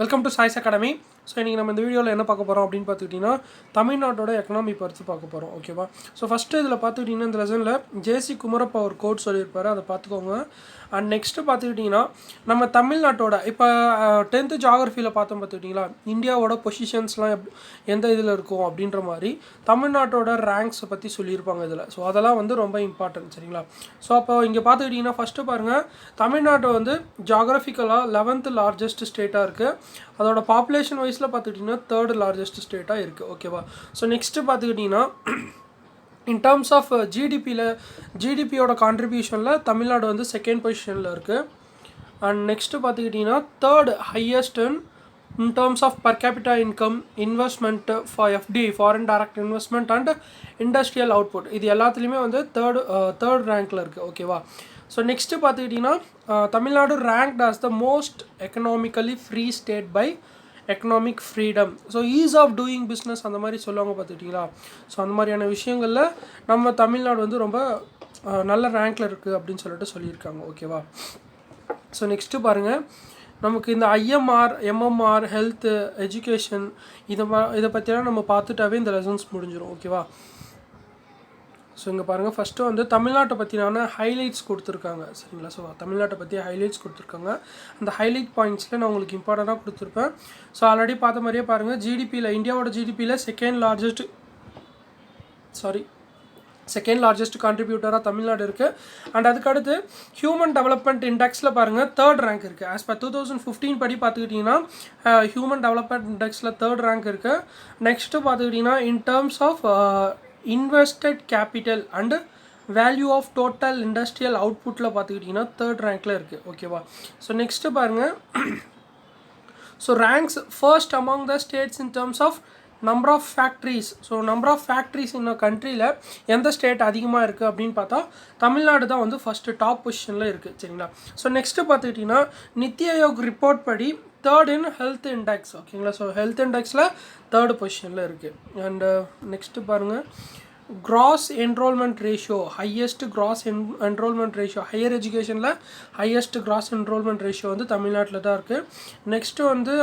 Welcome to choice academy. So இன்றைக்கி நம்ம இந்த வீடியோவில் என்ன பார்க்க போகிறோம் அப்படின்னு பார்த்துக்கிட்டிங்கன்னா தமிழ்நாட்டோட எக்கனாமி பற்றி பார்க்க போகிறோம். ஓகேவா? ஸோ ஃபஸ்ட்டு இதில் பார்த்துக்கிட்டிங்கன்னா இந்த லெசனில் ஜேசி குமரப்பா ஒரு கோட் சொல்லியிருப்பார், அதை பார்த்துக்கோங்க. அண்ட் நெக்ஸ்ட்டு பார்த்துக்கிட்டிங்கன்னா நம்ம தமிழ்நாட்டோட இப்போ 10th ஜியாகிரஃபியில் பார்த்தோம் பார்த்துக்கிட்டிங்களா, இந்தியாவோட பொசிஷன்ஸ்லாம் எந்த இதில் இருக்கும் அப்படின்ற மாதிரி தமிழ்நாட்டோட ரேங்க்ஸை பற்றி சொல்லியிருப்பாங்க இதில். ஸோ அதெல்லாம் வந்து ரொம்ப இம்பார்ட்டன்ட், சரிங்களா? ஸோ அப்போ இங்கே பார்த்துக்கிட்டிங்கன்னா ஃபஸ்ட்டு பாருங்கள், தமிழ்நாட்டை வந்து ஜியாகிரஃபிக்கலாக 11th லார்ஜஸ்ட் ஸ்டேட்டாக இருக்குது. அதோட பாப்புலேஷன் வைஸில் பார்த்துக்கிட்டிங்கன்னா 3rd லார்ஜஸ்ட் ஸ்டேட்டாக இருக்குது. ஓகேவா? ஸோ நெக்ஸ்ட்டு பார்த்துக்கிட்டிங்கன்னா இன் டேர்ம்ஸ் ஆஃப் ஜிடிபியோட கான்ட்ரிபியூஷனில் தமிழ்நாடு வந்து 2nd பொசிஷனில் இருக்குது. அண்ட் நெக்ஸ்ட்டு பார்த்துக்கிட்டிங்கன்னா 3rd highest in terms of per capita income, investment for FD, foreign direct investment and industrial output, இது எல்லாத்துலேயுமே வந்து தேர்ட் ரேங்க்கில் இருக்குது. ஓகேவா? ஸோ நெக்ஸ்ட்டு பார்த்துக்கிட்டிங்கன்னா Tamil Nadu ranked as the most economically free state by economic freedom. So ease of doing business அந்த மாதிரி சொல்லுவாங்க பார்த்துக்கிட்டிங்களா. So அந்த மாதிரியான விஷயங்களில் நம்ம தமிழ்நாடு வந்து ரொம்ப நல்ல ரேங்க்கில் இருக்குது அப்படின்னு சொல்லிட்டு சொல்லியிருக்காங்க. ஓகேவா? ஸோ நெக்ஸ்ட்டு பாருங்கள், நமக்கு இந்த ஐஎம்ஆர், எம்எம்ஆர், ஹெல்த்து, எஜுகேஷன் இதை பற்றிலாம் நம்ம பார்த்துட்டாவே இந்த லெசன்ஸ் முடிஞ்சிடும். ஓகேவா? ஸோ இங்கே பாருங்கள், ஃபஸ்ட்டு வந்து தமிழ்நாட்டை பற்றினான ஹைலைட்ஸ் கொடுத்துருக்காங்க, சரிங்களா? ஸோ தமிழ்நாட்டை பற்றி ஹைலைட்ஸ் கொடுத்துருக்காங்க. அந்த ஹைலைட் பாயிண்ட்ஸில் நான் உங்களுக்கு இம்பார்ட்டண்ட்டாக கொடுத்துருப்பேன். ஸோ ஆல்ரெடி பார்த்த மாதிரியே பாருங்கள், ஜிடிபியில் இந்தியாவோட ஜிடிபியில் செகண்ட் லார்ஜஸ்ட் கான்ட்ரிபியூட்டராக தமிழ்நாடு இருக்குது. அண்ட் அதுக்கடுத்து ஹியூமன் டெவலப்மெண்ட் இண்டெக்ஸில் பாருங்கள் 3rd ரேங்க் இருக்குது. ஆஸ் பர் 2015 படி பார்த்துக்கிட்டிங்கன்னா ஹியூமன் டெவலப்மெண்ட் இண்டெக்ஸில் 3rd ரேங்க் இருக்குது. நெக்ஸ்ட்டு பார்த்துக்கிட்டிங்கன்னா in terms of invested capital and value of total industrial அவுட்புட்டில் பார்த்துக்கிட்டிங்கன்னா 3rd ரேங்க்கில் இருக்குது. ஓகேவா? ஸோ நெக்ஸ்ட்டு பாருங்கள், so ranks first among the states in terms of number of factories. So number of factories இன்னும் கண்ட்ரியில் எந்த ஸ்டேட் அதிகமாக இருக்குது அப்படின்னு பார்த்தா தமிழ்நாடு தான் வந்து ஃபஸ்ட்டு டாப் பொசிஷனில் இருக்குது, சரிங்களா? ஸோ நெக்ஸ்ட்டு பார்த்துக்கிட்டிங்கன்னா நித்தி ஆயோக் ரிப்போர்ட் படி 3rd இன் ஹெல்த் இண்டெக்ஸ். ஓகேங்களா? ஸோ ஹெல்த் இண்டெக்ஸில் 3rd பொசிஷனில் இருக்குது. அண்டு நெக்ஸ்ட்டு பாருங்கள், gross enrolment ratio, highest gross enrolment ratio, higher எஜுகேஷனில் ஹையஸ்ட் கிராஸ் என்ரோல்மெண்ட் ரேஷியோ வந்து தமிழ்நாட்டில் தான் இருக்குது. நெக்ஸ்ட்டு வந்து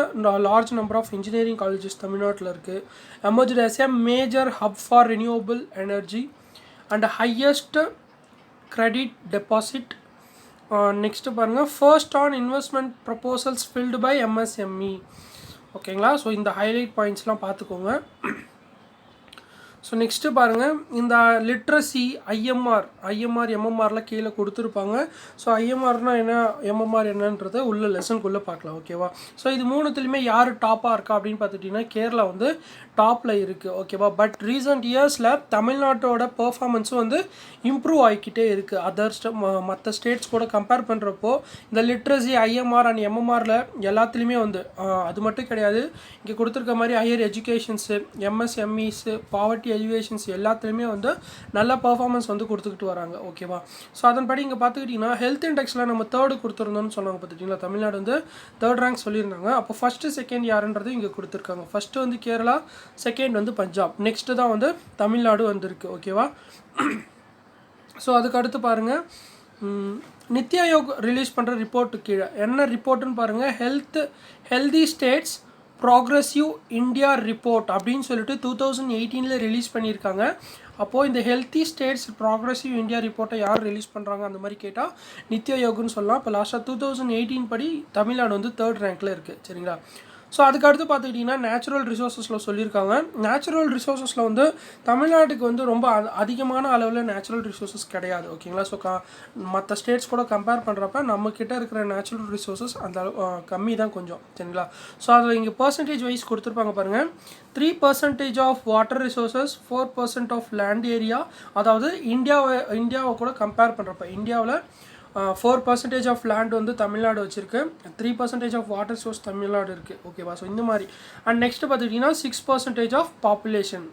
large number of engineering colleges தமிழ்நாட்டில் இருக்குது. Emerged as a major hub for renewable energy and highest credit deposit. Next பாருங்கள், first on investment proposals filed by MSME. ஓகேங்களா? ஸோ இந்த ஹைலைட் பாயிண்ட்ஸ்லாம் பார்த்துக்கோங்க. ஸோ நெக்ஸ்ட்டு பாருங்கள், இந்த லிட்ரஸி ஐஎம்ஆர் எம்எம்ஆரில் கீழே கொடுத்துருப்பாங்க. ஸோ ஐஎம்ஆர்னால் என்ன, எம்எம்ஆர் என்னன்றதை உள்ள லெசனுக்குள்ளே பார்க்கலாம். ஓகேவா? ஸோ இது மூணுத்துலேயுமே யார் டாப்பாக இருக்கா அப்படின்னு பார்த்துட்டிங்கன்னா கேரளா வந்து டாப்பில் இருக்குது. ஓகேவா? பட் ரீசெண்ட் இயர்ஸில் தமிழ்நாட்டோட பர்ஃபார்மன்ஸும் வந்து இம்ப்ரூவ் ஆகிக்கிட்டே இருக்குது. மற்ற ஸ்டேட்ஸ் கூட கம்பேர் பண்ணுறப்போ இந்த லிட்ரஸி ஐஎம்ஆர் அண்ட் எம்எம்ஆரில் எல்லாத்துலேயுமே வந்து அது மட்டும் கிடையாது, இங்கே கொடுத்துருக்க மாதிரி ஹையர் எஜுகேஷன்ஸு, எம்எஸ்எம்இஸு, பாவர்ட்டி எஜுகேஷன்ஸ் எல்லாத்துலேயுமே வந்து நல்ல பர்ஃபார்மன்ஸ் வந்து கொடுத்துக்கிட்டு வராங்க. ஓகேவா? ஸோ அதன்படி இங்கே பார்த்துக்கிட்டிங்கன்னா ஹெல்த் இண்டெக்ஸில் நம்ம 3rd கொடுத்துருந்தோம்னு சொன்னாங்க பார்த்துட்டிங்களா. தமிழ்நாடு வந்து 3rd ரேங்க் சொல்லியிருந்தாங்க. அப்போ ஃபஸ்ட்டு செகண்ட் யாருன்றது இங்கே கொடுத்துருக்காங்க. ஃபஸ்ட்டு வந்து கேரளா, செகண்ட் வந்து பஞ்சாப், நெக்ஸ்ட்டு தான் வந்து தமிழ்நாடு வந்திருக்கு. ஓகேவா? ஸோ அதுக்கு அடுத்து பாருங்கள், நித்தி ஆயோக் ரிலீஸ் பண்ணுற ரிப்போர்ட்டு கீழே என்ன ரிப்போர்ட்டுன்னு பாருங்கள், healthy states progressive India report அப்படின்னு சொல்லிட்டு 2018 ரிலீஸ் பண்ணியிருக்காங்க. அப்போது இந்த ஹெல்த்தி ஸ்டேட்ஸ் ப்ராக்ரெசிவ் இந்தியா ரிப்போர்ட்டை யார் ரிலீஸ் பண்ணுறாங்க அந்த மாதிரி கேட்டால் நித்தி ஆயோக்னு சொல்லலாம். இப்போ லாஸ்ட்டாக 2018 படி தமிழ்நாடு வந்து 3rd ரேங்க்கில் இருக்குது, சரிங்களா? ஸோ அதுக்கடுத்து பார்த்துக்கிட்டிங்கன்னா நேச்சுரல் ரிசோர்ஸஸில் சொல்லியிருக்காங்க. நேச்சுரல் ரிசோர்ஸஸில் வந்து தமிழ்நாட்டுக்கு வந்து ரொம்ப அதிகமான அளவில் நேச்சுரல் ரிசோர்ஸஸ் கிடையாது. ஓகேங்களா? ஸோ மற்ற ஸ்டேட்ஸ் கூட கம்பேர் பண்ணுறப்ப நம்மக்கிட்ட இருக்கிற நேச்சுரல் ரிசோர்ஸஸ் அந்த கம்மி தான் கொஞ்சம், சரிங்களா? ஸோ அதில் இங்கே பர்சன்டேஜ் வைஸ் கொடுத்துருப்பாங்க பாருங்கள், 3% of water resources, 4% of land area. அதாவது இந்தியாவை கூட கம்பேர் பண்ணுறப்ப இந்தியாவில் 4% ஆஃப் லேண்ட் வந்து தமிழ்நாடு வச்சுருக்கு, 3% ஆஃப் வாட்டர் சோர்ஸ் தமிழ்நாடு இருக்குது. ஓகேவா? ஸோ இந்த மாதிரி. அண்ட் நெக்ஸ்ட்டு பார்த்துக்கிட்டிங்கன்னா 6% ஆஃப் பாப்புலேஷன்.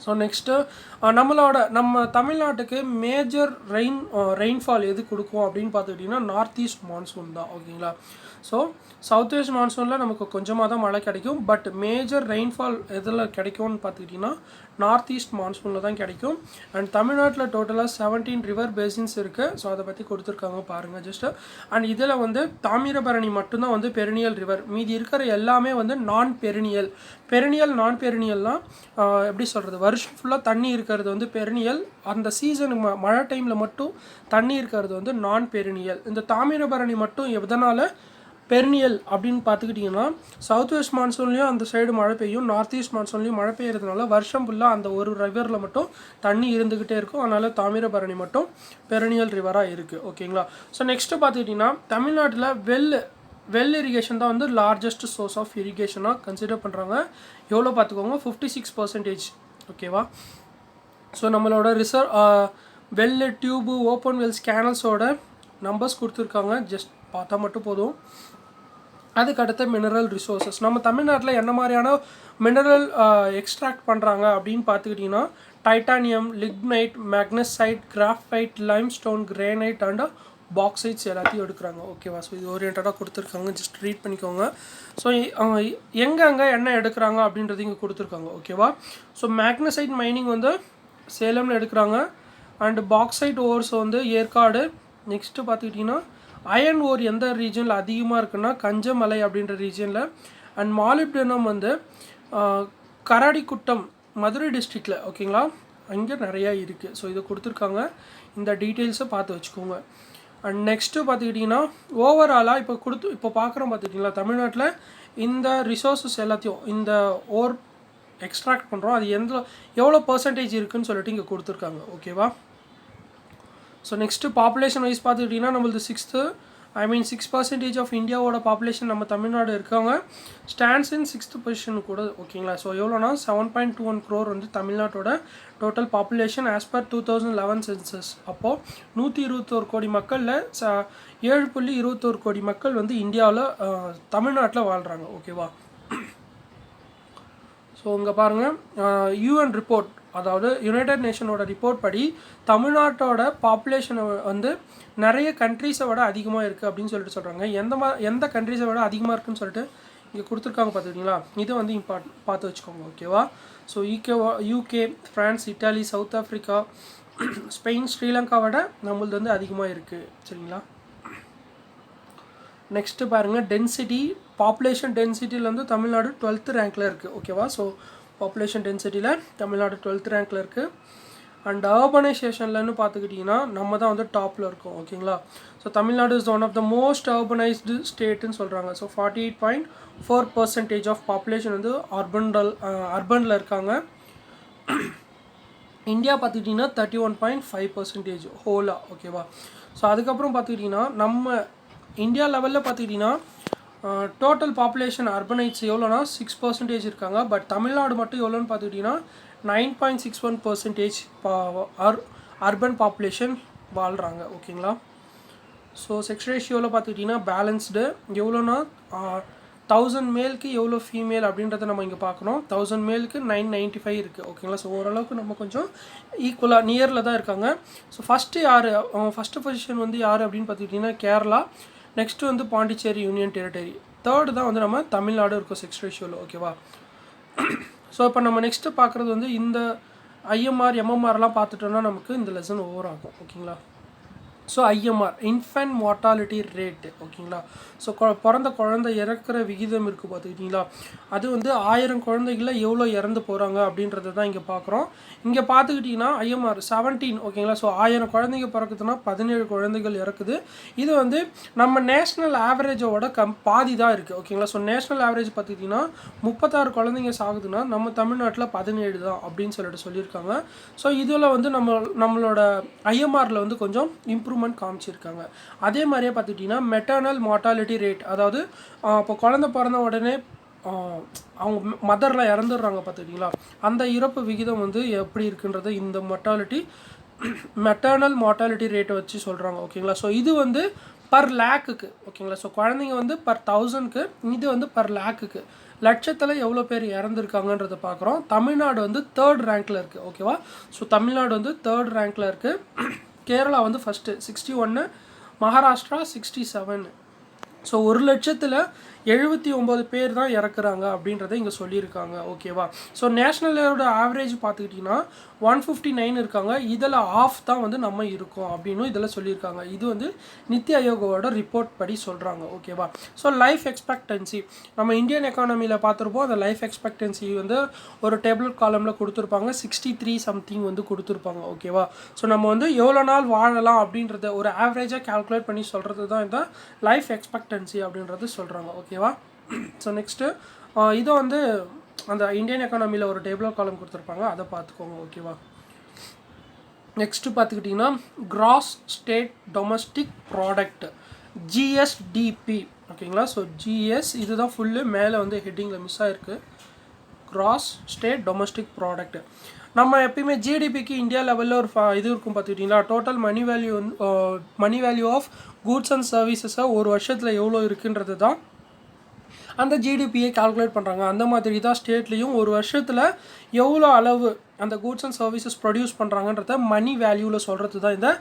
ஸோ நெக்ஸ்ட்டு நம்ம தமிழ்நாட்டுக்கு மேஜர் ரெயின்ஃபால் எது கொடுக்கும் அப்படின்னு பார்த்துக்கிட்டிங்கன்னா நார்த் ஈஸ்ட் மான்சூன் தான். ஓகேங்களா. ஸோ சவுத் வெஸ்ட் மான்சூனில் நமக்கு கொஞ்சமாக தான் மழை கிடைக்கும். பட் மேஜர் ரெயின்ஃபால் எதில் கிடைக்கும்னு பார்த்துக்கிட்டிங்கன்னா நார்த் ஈஸ்ட் மான்சூனில் தான் கிடைக்கும். அண்ட் தமிழ்நாட்டில் டோட்டலாக 17 ரிவர் பேசின்ஸ் இருக்குது. ஸோ அதை பற்றி கொடுத்துருக்காங்க பாருங்கள் ஜஸ்ட்டு. அண்ட் இதில் வந்து தாமிரபரணி மட்டும்தான் வந்து பெரினியல் ரிவர். மீதி இருக்கிற எல்லாமே வந்து நான் பெரினியல். நான் பெரினியல்னால் எப்படி சொல்கிறது, வருஷம் ஃபுல்லாக தண்ணி இருக்கிறது வந்து பெரினியல். அந்த சீசனுக்கு மழை டைமில் மட்டும் தண்ணி இருக்கிறது வந்து நான் பெரினியல். இந்த தாமிரபரணி மட்டும் எதனால் பெரினியல் அப்படின்னு பார்த்துக்கிட்டிங்கன்னா சவுத் வெஸ்ட் மான்சூன்லேயும் அந்த சைடு மழை பெய்யும், நார்த் ஈஸ்ட் மான்சூன்லேயும் மழை பெய்யறதுனால வருஷம் ஃபுல்லாக அந்த ஒரு ரிவரில் மட்டும் தண்ணி இருந்துக்கிட்டே இருக்கும். அதனால் தாமிரபரணி மட்டும் பெரினியல் ரிவராக இருக்குது. ஓகேங்களா. ஸோ நெக்ஸ்ட்டு பார்த்துக்கிட்டிங்கன்னா தமிழ்நாட்டில் வெல் இரிகேஷன் தான் வந்து லார்ஜஸ்ட் சோர்ஸ் ஆஃப் இரிகேஷனாக கன்சிடர் பண்ணுறாங்க. எவ்வளோ பார்த்துக்கோங்க, 56%. ஓகேவா. ஸோ நம்மளோட வெல் டியூபு ஓப்பன் வெல்ஸ் கேனல்ஸோட நம்பர்ஸ் கொடுத்துருக்காங்க. ஜஸ்ட் பார்த்தா மட்டும் போதும். அதுக்கடுத்த மினரல் ரிசோர்ஸஸ் நம்ம தமிழ்நாட்டில் என்ன மாதிரியான மினரல் எக்ஸ்ட்ராக்ட் பண்ணுறாங்க அப்படின்னு பார்த்துக்கிட்டிங்கன்னா titanium, lignite, magnesite, graphite, limestone, granite and bauxites எல்லாத்தையும் எடுக்கிறாங்க. ஓகேவா. ஸோ இது ஓரியன்டாக கொடுத்துருக்காங்க. ஜஸ்ட் ரீட் பண்ணிக்கோங்க. ஸோ எங்கெங்கே என்ன எடுக்கிறாங்க அப்படின்றது இங்கே கொடுத்துருக்காங்க. ஓகேவா. ஸோ மேக்னசைட் மைனிங் வந்து சேலமில் எடுக்கிறாங்க. அண்டு பாக்சைட் ஓர்ஸ் வந்து ஏற்காடு. நெக்ஸ்ட்டு பார்த்துக்கிட்டிங்கன்னா அயன் ஓர் எந்த ரீஜனில் அதிகமாக இருக்குன்னா கஞ்சமலை அப்படின்ற ரீஜனில். அண்ட் மாலிப்டினம் வந்து கராடிக்குட்டம் மதுரை டிஸ்ட்ரிக்டில். ஓகேங்களா. அங்கே நிறையா இருக்குது. ஸோ இதை கொடுத்துருக்காங்க. இந்த டீட்டெயில்ஸை பார்த்து வச்சுக்கோங்க. அண்ட் நெக்ஸ்ட்டு பார்த்துக்கிட்டிங்கன்னா ஓவராலாக இப்போ பார்க்குறோம் பார்த்துக்கிட்டிங்களா தமிழ்நாட்டில் இந்த ரிசோர்ஸஸ் எல்லாத்தையும் இந்த ஓர் எக்ஸ்ட்ராக்ட் பண்ணுறோம். அது எவ்வளோ பர்சன்டேஜ் இருக்குதுன்னு சொல்லிட்டு இங்கே கொடுத்துருக்காங்க. ஓகேவா. ஸோ நெக்ஸ்ட்டு பாப்புலேஷன் வைஸ் பார்த்துக்கிட்டிங்கன்னா நம்மளது 6% ஆஃப் இந்தியாவோட பாப்புலேஷன் நம்ம தமிழ்நாடு இருக்காங்க. ஸ்டாண்ட்ஸ் இன் 6th பொசிஷன் கூட. ஓகேங்களா. ஸோ எவ்வளோனா 7.21 crore வந்து தமிழ்நாட்டோட total population as per 2011 census. அப்போது 121 கோடி மக்களில் 7.21 கோடி மக்கள் வந்து இந்தியாவில் தமிழ்நாட்டில் வாழ்கிறாங்க. ஓகேவா. ஸோ இங்கே பாருங்கள், யூஎன் ரிப்போர்ட், அதாவது யுனைடெட் நேஷனோட ரிப்போர்ட் படி தமிழ்நாட்டோட பாப்புலேஷனை வந்து நிறைய கண்ட்ரீஸை விட அதிகமாக இருக்குது அப்படின்னு சொல்கிறாங்க. எந்த கண்ட்ரீஸை விட அதிகமாக இருக்குதுன்னு சொல்லிட்டு இங்கே கொடுத்துருக்காங்க பார்த்துக்கிட்டிங்களா. இது வந்து பார்த்து வச்சுக்கோங்க. ஓகேவா. So UK, France, Italy, South Africa, Spain, ஸ்ரீலங்காவோட நம்மளது வந்து அதிகமாக இருக்குது. சரிங்களா. நெக்ஸ்ட்டு பாருங்கள் டென்சிட்டி, பாப்புலேஷன் டென்சிட்டியில் வந்து தமிழ்நாடு 12th ரேங்க்கில் இருக்குது. ஓகேவா. ஸோ பாப்புலேஷன் டென்சிட்டியில் தமிழ்நாடு 12th ரேங்க்கில் இருக்குது. அண்ட் அர்பனைசேஷன்லன்னு பார்த்துக்கிட்டிங்கன்னா நம்ம தான் வந்து டாப்பில் இருக்கோம். ஓகேங்களா. So Tamil Nadu is one of the most urbanised ஸ்டேட்டுன்னு சொல்கிறாங்க. ஸோ 48.4% ஆஃப் பாப்புலேஷன் வந்து அர்பனில் இருக்காங்க. இந்தியா பார்த்துக்கிட்டிங்கன்னா 31.5% ஹோலாக. ஓகேவா. ஸோ அதுக்கப்புறம் பார்த்துக்கிட்டிங்கன்னா நம்ம இந்தியா லெவலில் பார்த்துக்கிட்டிங்கன்னா டோட்டல் பாப்புலேஷன் அர்பனைட்ஸ் எவ்வளோனா 6% இருக்காங்க. பட் தமிழ்நாடு மட்டும் எவ்வளோன்னு பார்த்துக்கிட்டிங்கன்னா 9.61% அர்பன் பாப்புலேஷன் வாழ்கிறாங்க. ஓகேங்களா. ஸோ செக்ஸ் ரேஷியோவில் பார்த்துக்கிட்டிங்கன்னா பேலன்ஸ்டு எவ்வளோனா 1000 மேலுக்கு எவ்வளோ ஃபீமேல் அப்படின்றத நம்ம இங்கே பார்க்கணும். 1000 மேலுக்கு 995 இருக்குது. ஓகேங்களா. ஸோ ஓரளவுக்கு நம்ம கொஞ்சம் ஈக்குவலாக நியரில் தான் இருக்காங்க. ஸோ ஃபஸ்ட்டு பொசிஷன் வந்து யார் அப்படின்னு பார்த்துக்கிட்டிங்கன்னா கேரளா. நெக்ஸ்ட்டு வந்து பாண்டிச்சேரி யூனியன் டெரிட்டரி. தேர்டு தான் வந்து நம்ம தமிழ்நாடு இருக்கும் செக்ஸ் ரேஷியோவில். ஓகேவா. ஸோ இப்போ நம்ம நெக்ஸ்ட்டு பார்க்குறது வந்து இந்த ஐஎம்ஆர் எம்எம்ஆர்லாம் பார்த்துட்டோன்னா நமக்கு இந்த லெசன் ஓவர் ஆகும். ஓகேங்களா. So IMR infant mortality rate. ஓகேங்களா. ஸோ பிறந்த குழந்தை இறக்குற விகிதம் இருக்குது பார்த்துக்கிட்டிங்களா. அது வந்து 1000 குழந்தைகளில் எவ்வளோ இறந்து போகிறாங்க அப்படின்றத தான் இங்கே பார்க்குறோம். இங்கே பார்த்துக்கிட்டிங்கன்னா ஐஎம்ஆர் 17. ஓகேங்களா. ஸோ 1000 குழந்தைங்க பிறக்குதுன்னா 17 குழந்தைகள் இறக்குது. இது வந்து நம்ம நேஷ்னல் ஆவரேஜோட பாதி தான் இருக்குது. ஓகேங்களா. ஸோ நேஷ்னல் ஆவரேஜ் பார்த்துக்கிட்டிங்கன்னா 36 குழந்தைங்க சாகுதுன்னா நம்ம தமிழ்நாட்டில் 17 தான் அப்படின்னு சொல்லியிருக்காங்க. ஸோ இதில் வந்து நம்மளோட ஐஎம்ஆரில் வந்து கொஞ்சம் இம்ப்ரூவ்மெண்ட் காமிச்சிருக்காங்க. அதே மாதிரியே பார்த்துக்கிட்டிங்கன்னா மெட்டர்னல் மார்ட்டாலிட்டி ரேட், அதாவது இப்போ குழந்தை பிறந்த உடனே அவங்க மதர்லாம் இறந்துடுறாங்க பார்த்துக்கிட்டிங்களா. அந்த இறப்பு விகிதம் வந்து எப்படி இருக்குன்றது இந்த மெட்டர்னல் மார்ட்டாலிட்டி ரேட்டை வச்சு சொல்கிறாங்க. ஓகேங்களா. ஸோ இது வந்து பர் லேக்குக்கு ஓகேங்களா. ஸோ குழந்தைங்க வந்து பர் 1000க்கு, இது வந்து பர் லேக்குக்கு லட்சத்தில் எவ்வளோ பேர் இறந்துருக்காங்கன்றதை பார்க்குறோம். தமிழ்நாடு வந்து 3rd ரேங்க்கில் இருக்குது ஓகேவா. ஸோ தமிழ்நாடு வந்து 3rd ரேங்க்கில் இருக்குது. கேரளா வந்து ஃபஸ்ட்டு 61, மகாராஷ்டிரா 67. ஸோ 1,79,000 பேர் தான் இறக்குறாங்க அப்படின்றத இங்கே சொல்லியிருக்காங்க ஓகேவா. ஸோ நேஷ்னலோட ஆவரேஜ் பார்த்துக்கிட்டிங்கன்னா 159 இருக்காங்க. இதில் ஆஃப் தான் வந்து நம்ம இருக்கோம் அப்படின்னு இதில் சொல்லியிருக்காங்க. இது வந்து நித்தி ஆயோகோட ரிப்போர்ட் படி சொல்கிறாங்க ஓகேவா. ஸோ லைஃப் எக்ஸ்பெக்டன்சி நம்ம இந்தியன் எக்கானமியில் பார்த்துருப்போம். அந்த லைஃப் எக்ஸ்பெக்டன்சி வந்து ஒரு டேபிள் காலமில் கொடுத்துருப்பாங்க. 63 சம்திங் வந்து கொடுத்துருப்பாங்க ஓகேவா. ஸோ நம்ம வந்து எவ்வளோ நாள் வாழலாம் அப்படின்றத ஒரு ஆவரேஜாக கால்குலேட் பண்ணி சொல்கிறது தான் இந்த லைஃப் எக்ஸ்பெக்டன்சி அப்படின்றது சொல்கிறாங்க ஓகேவா. ஸோ நெக்ஸ்ட்டு இதை வந்து அந்த இந்தியன் எக்கானமியில் ஒரு டேபிள் காலம் கொடுத்துருப்பாங்க, அதை பார்த்துக்கோங்க ஓகேவா. நெக்ஸ்ட்டு பார்த்துக்கிட்டிங்கன்னா gross state domestic product GSDP ஓகேங்களா. ஸோ ஜிஎஸ் இதுதான் ஃபுல்லு மேலே வந்து ஹெட்டிங்கில் மிஸ் ஆகிருக்கு. கிராஸ் ஸ்டேட் டொமஸ்டிக் ப்ராடக்ட் நம்ம எப்பயுமே ஜிடிபிக்கு இந்தியா லெவலில் ஒரு இது இருக்கும் பார்த்துக்கிட்டிங்களா. Total money value of goods and சர்வீசஸை ஒரு வருஷத்தில் எவ்வளோ இருக்குன்றது தான் அந்த ஜிடிபியை கால்குலேட் பண்ணுறாங்க. அந்த மாதிரி தான் ஸ்டேட்லேயும் ஒரு வருஷத்தில் எவ்வளோ அளவு அந்த கூட்ஸ் அண்ட் சர்வீசஸ் ப்ரொடியூஸ் பண்ணுறாங்கன்றத மணி வேல்யூவில் சொல்கிறது தான் இந்த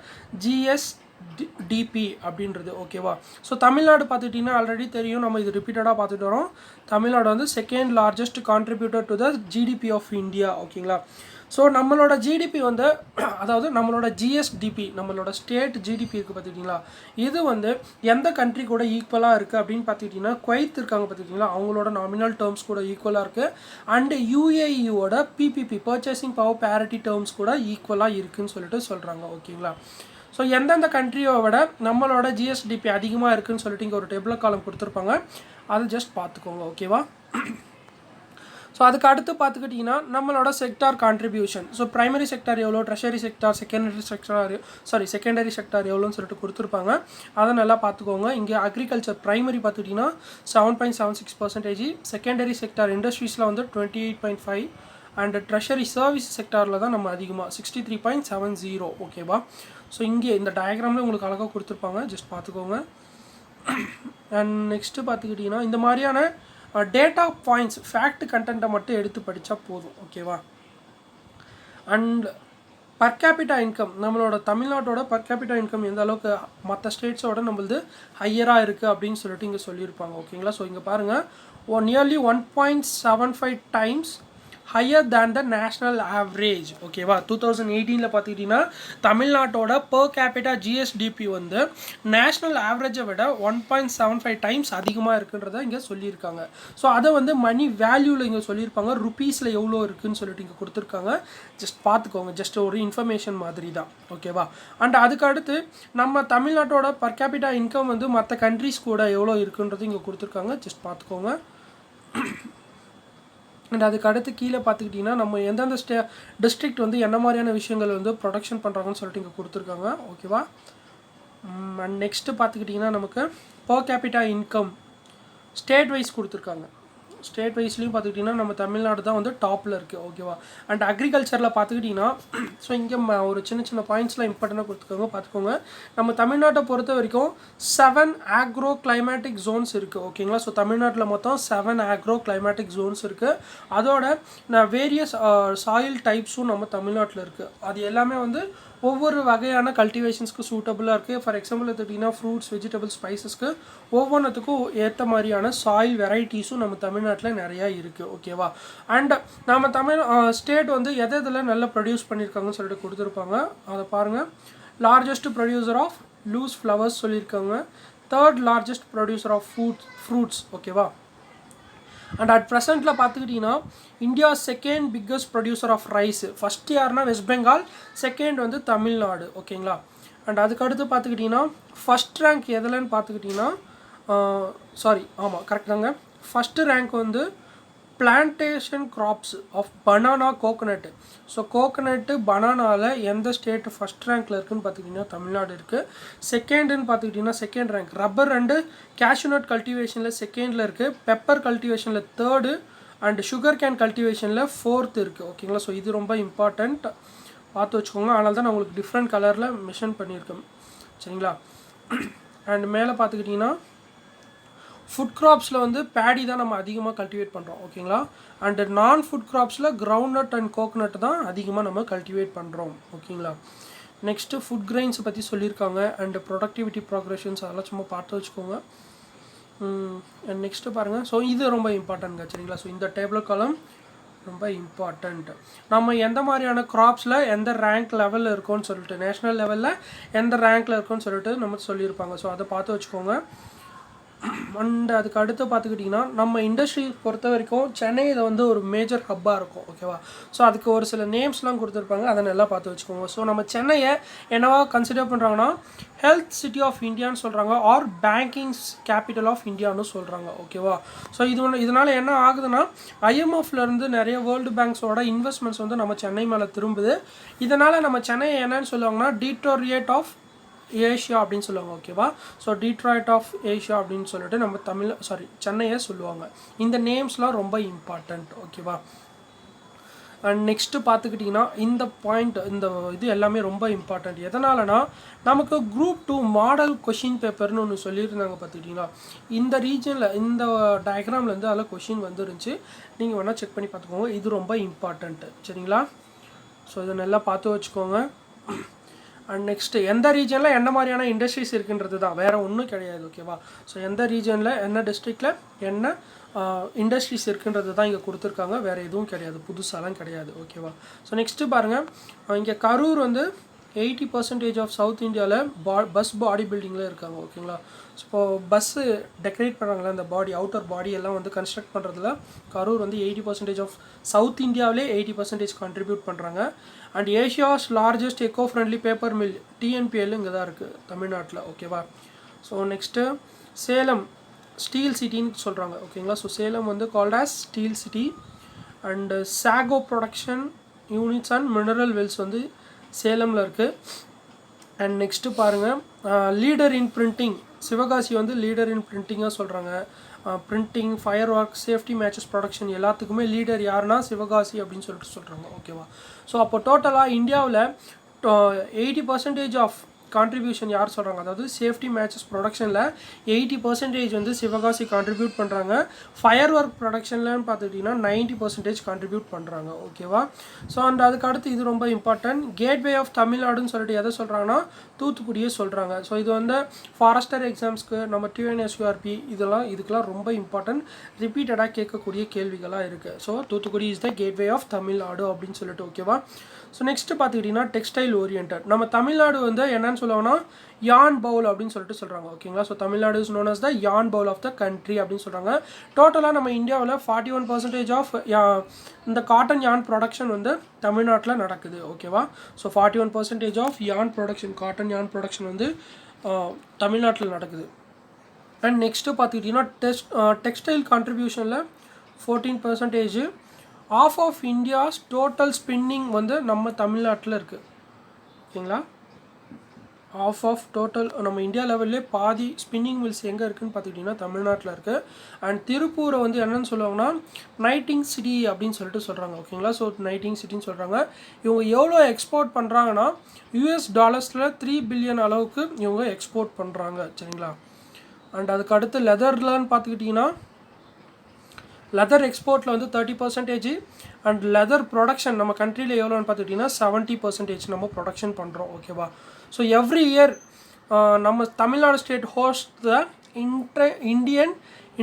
ஜிஎஸ்டிபி அப்படின்றது ஓகேவா. ஸோ தமிழ்நாடு பார்த்துட்டிங்கன்னா ஆல்ரெடி தெரியும், நம்ம இது ரிப்பீட்டடாக பார்த்துட்டு வரோம். தமிழ்நாடு வந்து 2nd largest contributor to the GDP of India ஓகேங்களா. ஸோ நம்மளோட ஜிடிபி வந்து அதாவது நம்மளோட ஜிஎஸ்டிபி நம்மளோட ஸ்டேட் ஜிடிபி இருக்குது பார்த்துக்கிட்டிங்களா. இது வந்து எந்த கண்ட்ரி கூட ஈக்குவலாக இருக்குது அப்படின்னு பார்த்துக்கிட்டிங்கன்னா குவைத் இருக்காங்க பார்த்துக்கிட்டிங்களா, அவங்களோட நாமினல் டேர்ம்ஸ் கூட ஈக்குவலாக இருக்குது. அண்டு யூஏஇயோட PPP purchasing power parity terms கூட ஈக்குவலாக இருக்குதுன்னு சொல்லிட்டு சொல்கிறாங்க ஓகேங்களா. ஸோ எந்தெந்த கண்ட்ரியோட நம்மளோட ஜிஎஸ்டிபி அதிகமாக இருக்குதுன்னு சொல்லிட்டு இங்கே ஒரு டேபிள் காலம் கொடுத்துருப்பாங்க, அதை ஜஸ்ட் பார்த்துக்கோங்க ஓகேவா. ஸோ அதுக்கு அடுத்து பார்த்துக்கிட்டிங்கன்னா நம்மளோட sector contribution. So primary sector எவ்வளோ, ட்ரெஷரி செக்டார், செகண்டரி செக்டார் எவ்வளோன்னு சொல்லிட்டு கொடுத்துருப்பாங்க, அதை நல்லா பார்த்துக்கோங்க. இங்கே அக்ரிகல்ச்சர் ப்ரைமரி பார்த்துக்கிட்டிங்கன்னா 7.76%, செகண்டரி செக்டார் இண்டஸ்ட்ரீஸில் வந்து 28.5, அண்ட் ட்ரெஷரி சர்வீஸ் செக்டாரில் தான் நம்ம அதிகமாக 63.70 ஓகேவா. ஸோ இங்கே இந்த டயக்ராமில் உங்களுக்கு அழகாக கொடுத்துருப்பாங்க, ஜஸ்ட் பார்த்துக்கோங்க. அண்ட் நெக்ஸ்ட்டு பார்த்துக்கிட்டிங்கன்னா இந்த மாதிரியான டேட்டா பாயிண்ட்ஸ் ஃபேக்ட் கண்டென்ட்டை மட்டும் எடுத்து படித்தா போதும் ஓகேவா. அண்ட் பர் கேபிட்டா இன்கம் நம்மளோட தமிழ்நாட்டோட பர் கேபிட்டா இன்கம் எந்த அளவுக்கு மற்ற ஸ்டேட்ஸோட நம்மளது ஹையராக இருக்குது அப்படின்னு சொல்லிட்டு இங்கே சொல்லியிருப்பாங்க ஓகேங்களா. ஸோ இங்கே பாருங்கள் நியர்லி 1.75 times ஹையர் தேன் த நேஷ்னல் ஆவரேஜ் ஓகேவா. 2018 பார்த்துக்கிட்டிங்கன்னா தமிழ்நாட்டோட பர் கேபிட்டா ஜிஎஸ்டிபி வந்து நேஷ்னல் ஆவரேஜை விட 1.75 times அதிகமாக இருக்குன்றதை இங்கே சொல்லியிருக்காங்க. ஸோ அதை வந்து மணி வேல்யூவில் இங்கே சொல்லியிருப்பாங்க, ருப்பீஸில் எவ்வளோ இருக்குதுன்னு சொல்லிட்டு இங்கே கொடுத்துருக்காங்க, ஜஸ்ட் பார்த்துக்கோங்க. ஜஸ்ட் ஒரு இன்ஃபர்மேஷன் மாதிரி தான் ஓகேவா. அண்ட் அதுக்கு அடுத்து நம்ம தமிழ்நாட்டோட பர் கேபிட்டா இன்கம் வந்து மற்ற கண்ட்ரிஸ் கூட எவ்வளோ இருக்குன்றது இங்கே கொடுத்துருக்காங்க, ஜஸ்ட் பார்த்துக்கோங்க. அண்ட் அதுக்கு அடுத்து கீழே பார்த்துக்கிட்டிங்கன்னா நம்ம எந்தெந்த டிஸ்ட்ரிக்ட் வந்து என்ன மாதிரியான விஷயங்கள் வந்து ப்ரொடக்ஷன் பண்ணுறாங்கன்னு சொல்லிட்டு இங்கே கொடுத்துருக்காங்க ஓகேவா. அண்ட் நெக்ஸ்ட்டு பார்த்துக்கிட்டிங்கன்னா நமக்கு per capita income state wise கொடுத்துருக்காங்க. ஸ்டேட் வைஸ்லையும் பார்த்துக்கிட்டிங்கன்னா நம்ம தமிழ்நாடு தான் வந்து டாப்பில் இருக்குது ஓகேவா. அண்ட் அக்ரிகல்ச்சரில் பார்த்துக்கிட்டிங்கன்னா ஸோ இங்கே ஒரு சின்ன பாயிண்ட்ஸ்லாம் இம்பார்ட்டண்ட்டாக கொடுத்துக்கோங்க, பார்த்துக்கோங்க. நம்ம தமிழ்நாட்டை பொறுத்த வரைக்கும் 7 ஆக்ரோ கிளைமேட்டிக் ஜோன்ஸ் இருக்குது ஓகேங்களா. ஸோ தமிழ்நாட்டில் மொத்தம் 7 ஆக்ரோ கிளைமேட்டிக் ஜோன்ஸ் இருக்குது. அதோட வேரியஸ் சாயில் டைப்ஸும் நம்ம தமிழ்நாட்டில் இருக்குது. அது எல்லாமே வந்து ஒவ்வொரு வகையான கல்டிவேஷன்ஸ்க்கு சூட்டபுளாக இருக்குது. ஃபார் எக்ஸாம்பிள் எடுத்துக்கிட்டிங்கன்னா ஃப்ரூட்ஸ், வெஜிடபிள்ஸ், ஸ்பைசஸ்க்கு ஒவ்வொன்றுத்துக்கும் ஏற்ற மாதிரியான சாயில் வெரைட்டிஸும் நம்ம தமிழ்நாட்டில் நிறையா இருக்குது ஓகேவா. அண்ட் நம்ம ஸ்டேட் வந்து எதில் நல்லா ப்ரொடியூஸ் பண்ணியிருக்காங்கன்னு சொல்லிட்டு கொடுத்துருப்பாங்க, அதை பாருங்கள். Largest producer of loose flowers சொல்லியிருக்காங்க, 3rd largest producer of fruits ஓகேவா. அண்ட் அட் ப்ரெசென்ட்டில் பார்த்துக்கிட்டிங்கன்னா India 2nd biggest producer of rice. First யாருன்னா வெஸ்ட் பெங்கால், 2nd வந்து தமிழ்நாடு ஓகேங்களா. அண்ட் அதுக்கடுத்து பார்த்துக்கிட்டிங்கன்னா ஃபஸ்ட் ரேங்க் எதுலன்னு பார்த்துக்கிட்டிங்கன்னா கரெக்ட் தாங்க. ஃபஸ்ட்டு ரேங்க் வந்து plantation crops of banana coconut. So coconut பனானாவில் எந்த ஸ்டேட்டு ஃபஸ்ட் ரேங்க்கில் இருக்குதுன்னு பார்த்துக்கிட்டிங்கன்னா தமிழ்நாடு இருக்குது. செகண்டுன்னு பார்த்துக்கிட்டிங்கன்னா 2nd rank rubber and cashew nut கல்டிவேஷனில் 2nd இருக்குது, பெப்பர் கல்டிவேஷனில் 3rd, அண்ட் சுகர் கேன் கல்டிவேஷனில் 4th இருக்குது ஓகேங்களா. ஸோ இது ரொம்ப இம்பார்ட்டண்ட், பார்த்து வச்சுக்கோங்க. அதனால தான் நான் உங்களுக்கு டிஃப்ரெண்ட் கலரில் மென்ஷன் பண்ணியிருக்கேன் சரிங்களா. அண்ட் மேலே பார்த்துக்கிட்டிங்கன்னா ஃபுட் கிராப்ஸில் வந்து பேடி தான் நம்ம அதிகமாக கல்டிவேட் பண்ணுறோம் ஓகேங்களா. அண்டு நான் ஃபுட் கிராப்ஸில் கிரவுண்ட்நட் அண்ட் கோகோனட் தான் அதிகமாக நம்ம கல்டிவேட் பண்ணுறோம் ஓகேங்களா. நெக்ஸ்ட்டு ஃபுட் கிரெயின்ஸை பற்றி சொல்லியிருக்காங்க அண்டு ப்ரொடக்டிவிட்டி ப்ரோக்ரெஷன்ஸ் அதெல்லாம் சும்மா பார்த்து வச்சுக்கோங்க. அண்ட் நெக்ஸ்ட்டு பாருங்கள். ஸோ இது ரொம்ப இம்பார்ட்டன்ட்ங்க சரிங்களா. ஸோ இந்த டேபிள் காலம் ரொம்ப இம்பார்ட்டண்ட். நம்ம எந்த மாதிரியான க்ராப்ஸில் எந்த ரேங்க் லெவலில் இருக்கோன்னு சொல்லிட்டு நேஷ்னல் லெவலில் எந்த ரேங்க்கில் இருக்கோன்னு சொல்லிட்டு நம்ம சொல்லியிருப்பாங்க. ஸோ அதை பார்த்து வச்சுக்கோங்க. அண்ட் அதுக்கு அடுத்து பார்த்துக்கிட்டிங்கன்னா நம்ம இண்டஸ்ட்ரி பொறுத்த வரைக்கும் சென்னை இதை வந்து ஒரு மேஜர் ஹப்பாக இருக்கும் ஓகேவா. ஸோ அதுக்கு ஒரு சில நேம்ஸ்லாம் கொடுத்துருப்பாங்க, அதை நல்லா பார்த்து வச்சுக்கோங்க. ஸோ நம்ம சென்னையை என்னவா கன்சிடர் பண்ணுறாங்கன்னா ஹெல்த் சிட்டி ஆஃப் இந்தியான்னு சொல்கிறாங்க, ஆர் பேங்கிங்ஸ் கேபிட்டல் ஆஃப் இந்தியான்னு சொல்கிறாங்க ஓகேவா. ஸோ இதனால் என்ன ஆகுதுன்னா ஐஎம்எஃப்லேருந்து நிறைய வேர்ல்டு பேங்க்ஸோட இன்வெஸ்ட்மெண்ட்ஸ் வந்து நம்ம சென்னை மேலே திரும்புது. இதனால் நம்ம சென்னையை என்னன்னு சொல்லுவாங்கன்னா டீட்டோரியேட் ஆஃப் ஏஷியா அப்படின்னு சொல்லுவாங்க ஓகேவா. ஸோ டீட்ராய்ட் ஆஃப் ஏஷியா அப்படின்னு சொல்லிட்டு நம்ம சென்னையை சொல்லுவாங்க. இந்த நேம்ஸ்லாம் ரொம்ப இம்பார்ட்டண்ட் ஓகேவா. அண்ட் நெக்ஸ்ட்டு பார்த்துக்கிட்டிங்கன்னா இந்த பாயிண்ட் இந்த இது எல்லாமே ரொம்ப இம்பார்ட்டண்ட். எதனாலனா நமக்கு குரூப் 2 மாடல் கொஷின் பேப்பர்னு ஒன்று சொல்லியிருந்தாங்க பார்த்துக்கிட்டிங்களா. இந்த ரீஜனில் இந்த டயக்ராம்லேருந்து அதில் கொஷின் வந்துருந்துச்சு, நீங்கள் வேணால் செக் பண்ணி பார்த்துக்கோங்க. இது ரொம்ப இம்பார்ட்டண்ட்டு சரிங்களா. ஸோ இதை நல்லா பார்த்து வச்சுக்கோங்க. அண்ட் நெக்ஸ்ட்டு எந்த ரீஜனில் என்ன மாதிரியான இண்டஸ்ட்ரீஸ் இருக்குன்றது தான், வேறு ஒன்றும் கிடையாது ஓகேவா. ஸோ எந்த ரீஜனில் என்ன டிஸ்ட்ரிக்டில் என்ன இண்டஸ்ட்ரீஸ் இருக்குன்றது தான் இங்கே கொடுத்துருக்காங்க, வேறு எதுவும் கிடையாது, புதுசாலாம் கிடையாது ஓகேவா. ஸோ நெக்ஸ்ட்டு பாருங்கள். இங்கே கரூர் வந்து 80% ஆஃப் சவுத் இந்தியாவில் பஸ் பாடி பில்டிங்கில் இருக்காங்க ஓகேங்களா. ஸோ இப்போது பஸ்ஸு டெக்கரேட் பண்ணுறாங்களே அந்த பாடி அவுட்டர் பாடி எல்லாம் வந்து கன்ஸ்ட்ரக்ட் பண்ணுறதுல கரூர் வந்து 80% ஆஃப் சவுத் இந்தியாவிலே 80% கான்ட்ரிபியூட் பண்ணுறாங்க. And Asia's largest echo friendly paper mill TNPL இங்கே தான் இருக்குது தமிழ்நாட்டில் ஓகேவா. ஸோ நெக்ஸ்ட்டு சேலம் ஸ்டீல் சிட்டின்னு சொல்கிறாங்க ஓகேங்களா. ஸோ சேலம் வந்து called as steel city. And sago production units and mineral Wells வந்து சேலமில் இருக்குது. அண்ட் நெக்ஸ்ட்டு பாருங்கள் லீடர் இன் பிரிண்டிங் சிவகாசி வந்து லீடர் இன் பிரிண்டிங்காக சொல்கிறாங்க. Printing, fire work, safety matches production எல்லாத்துக்குமே லீடர் யாருன்னா சிவகாசி அப்படின்னு சொல்லிட்டு சொல்கிறாங்க ஓகேவா. ஸோ அப்போ டோட்டலாக இந்தியாவில் 80% ஆஃப் கான்ட்ரிபியூஷன் யார் சொல்கிறாங்க, அதாவது சேஃப்டி மேட்சஸ் ப்ரொடக்ஷனில் 80% வந்து சிவகாசி கான்ட்ரிபியூட் பண்ணுறாங்க. ஃபயர் ஒர்க் ப்ரொடக்ஷன்லன்னு பார்த்துக்கிட்டிங்கன்னா 90% கான்ட்ரிபியூட் பண்ணுறாங்க ஓகேவா. ஸோ அண்ட் அதுக்கு அடுத்து இது ரொம்ப இம்பார்ட்டன்ட், கேட்வே ஆஃப் தமிழ்நாடுன்னு சொல்லிட்டு எதை சொல்கிறாங்கன்னா தூத்துக்குடியே சொல்கிறாங்க. ஸோ இது வந்து ஃபாரஸ்டர் எக்ஸாம்ஸ்க்கு நம்ம டிஎன்எஸ்யூஆர்பி இதுக்கெலாம் ரொம்ப இம்பார்ட்டன்ட், ரிப்பீட்டடாக கேட்கக்கூடிய கேள்விகளாக இருக்குது. So Thoothukudi is the gateway of Tamil Nadu அப்படின்னு சொல்லிட்டு ஓகேவா. ஸோ நெக்ஸ்ட்டு பார்த்துக்கிட்டிங்கன்னா டெக்ஸ்டைல் ஓரியன்ட். நம்ம தமிழ்நாடு வந்து என்னன்னு சொல்லுவாங்கன்னா யான் பவுல் அப்படின்னு சொல்லிட்டு சொல்கிறாங்க ஓகேங்களா. So Tamil Nadu is known as the yarn bowl of the country அப்படின்னு சொல்கிறாங்க. டோட்டலாக நம்ம இந்தியாவில் 41% ஆஃப் இந்த காட்டன் யான் ப்ரொடக்ஷன் வந்து தமிழ்நாட்டில் நடக்குது ஓகேவா. So 41% of yarn production cotton yarn production வந்து தமிழ்நாட்டில் நடக்குது. அண்ட் நெக்ஸ்ட்டு பார்த்துக்கிட்டிங்கன்னா டெக்ஸ்டைல் கான்ட்ரிபியூஷனில் 14% ஆஃப் இந்தியாஸ் டோட்டல் ஸ்பின்னிங் வந்து நம்ம தமிழ்நாட்டில் இருக்குது ஓகேங்களா. ஆஃப் டோட்டல் நம்ம இந்தியா லெவல்லே பாதி ஸ்பின்னிங் மில்ஸ் எங்கே இருக்குதுன்னு பார்த்துக்கிட்டிங்கன்னா தமிழ்நாட்டில் இருக்குது. அண்ட் திருப்பூரை வந்து என்னென்னு சொல்லுவாங்கன்னா நைட்டிங் சிட்டி அப்படின்னு சொல்லிட்டு சொல்கிறாங்க ஓகேங்களா. ஸோ நைட்டிங் சிட்டின்னு சொல்கிறாங்க. இவங்க எவ்வளோ எக்ஸ்போர்ட் பண்ணுறாங்கன்னா US$ 3 பில்லியன் அளவுக்கு இவங்க எக்ஸ்போர்ட் பண்ணுறாங்க சரிங்களா. அண்ட் அதுக்கு அடுத்து லெதர்லன்னு பார்த்துக்கிட்டிங்கன்னா லெதர் எக்ஸ்போர்ட்டில் வந்து 30% அண்ட் லெதர் ப்ரொடக்ஷன் நம்ம கண்ட்ரியில் எவ்வளோன்னு பார்த்துக்கிட்டிங்கன்னா 70% நம்ம ப்ரொடக்ஷன் பண்ணுறோம் ஓகேவா. ஸோ எவ்ரி இயர் நம்ம Tamil Nadu state host the Indian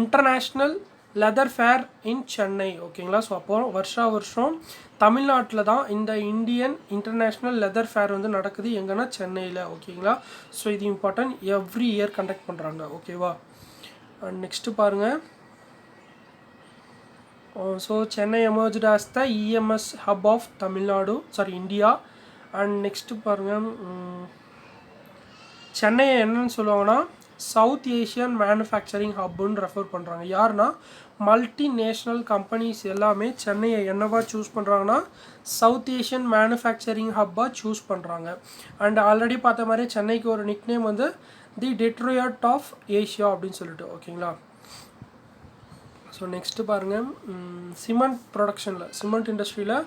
international leather fair in Chennai ஓகேங்களா. ஸோ அப்போது வருஷம் தமிழ்நாட்டில் தான் இந்த இந்தியன் இன்டர்நேஷ்னல் லெதர் ஃபேர் வந்து நடக்குது, எங்கன்னா சென்னையில் ஓகேங்களா. ஸோ இது இம்பார்ட்டன்ட், எவ்ரி இயர் கண்டக்ட் பண்ணுறாங்க ஓகேவா. அண்ட் நெக்ஸ்ட்டு பாருங்கள். So Chennai emerged as the EMS hub of India. And next பாருங்கள், சென்னையை என்னன்னு சொல்லுவாங்கன்னா சவுத் ஏஷியன் மேனுஃபேக்சரிங் ஹப்புன்னு ரெஃபர் பண்ணுறாங்க. யாருன்னா மல்டிநேஷ்னல் கம்பெனிஸ் எல்லாமே சென்னையை என்னவா சூஸ் பண்ணுறாங்கன்னா சவுத் ஏஷியன் மேனுஃபேக்சரிங் ஹப்பாக சூஸ் பண்ணுறாங்க. அண்ட் ஆல்ரெடி பார்த்த மாதிரி சென்னைக்கு ஒரு நிக்நேம் வந்து தி டெட்ராய்ட் ஆஃப் ஏஷியா அப்படின்னு சொல்லிட்டு ஓகேங்களா. ஸோ நெக்ஸ்ட்டு பாருங்கள், சிமெண்ட் ப்ரொடக்ஷனில் சிமெண்ட் இண்டஸ்ட்ரியில்